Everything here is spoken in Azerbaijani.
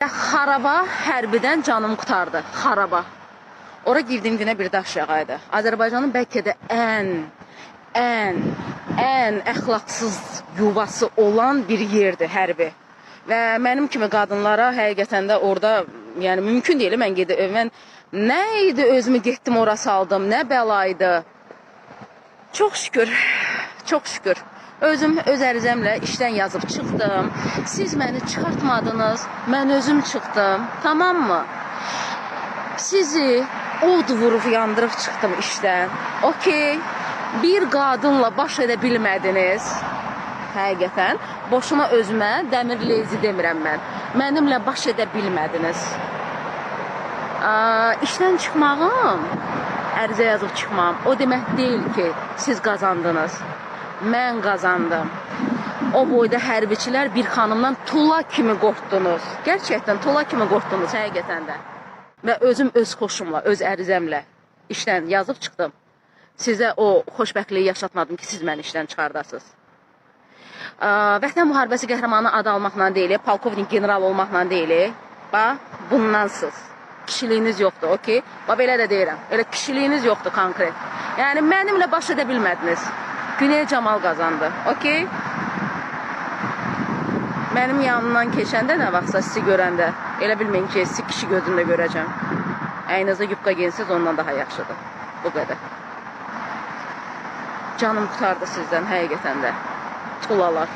Xaraba hərbidən canım qutardı. Xaraba. Ora girdiğim günə bir də aşağıydı. Azərbaycanın bəlkə də ən əxlaqsız yuvası olan bir yerdir hərbi. Və mənim kimi qadınlara həqiqətən də orada, yəni mümkün deyil, mən nə idi özümü getdim ora saldım, nə bəlaydı. Çox şükür, çox şükür. Özüm öz ərizəmlə işdən yazıb çıxdım. Siz məni çıxartmadınız, mən özüm çıxdım. Tamam mı? Sizi od vurub yandırıb çıxdım işdən. Okey. Bir qadınla baş edə bilmədiniz. Həqiqətən. Boşuna özümə dəmir lezi demirəm mən. Mənimlə baş edə bilmədiniz. İşdən çıxmağım, ərizə yazıb çıxmam, o demək deyil ki, siz qazandınız. Mən qazandım. O boyda hərbiçilər bir xanımdan tula kimi qorxdunuz. Gerçəkdən tula kimi qorxdunuz həqiqətən də. Və özüm öz xoşumla, öz ərizəmlə işdən yazıb çıxdım. Sizə o xoşbəxtliyi yaşatmadım ki, siz məni işdən çıxardasınız. Vətən müharibəsi qəhrəmanı adı almaqla deyil, polkovnik general olmaqla deyil. Bax, bundansınız. Kişiliyiniz yoxdur, okey? Bax, belə də deyirəm. Elə kişiliyiniz yoxdur konkret. Yəni, mənimlə baş edə bilmədiniz. Güney Camal qazandı, okey? Mənim yanımdan keçəndə nə vaxtsa sizi görəndə, elə bilməyin ki, sizi kişi gözündə görəcəm. Əyninizdə yubqa geyinsiz, ondan daha yaxşıdır. Bu qədər. Canım qutardı sizdən, həqiqətən də. Tulalar.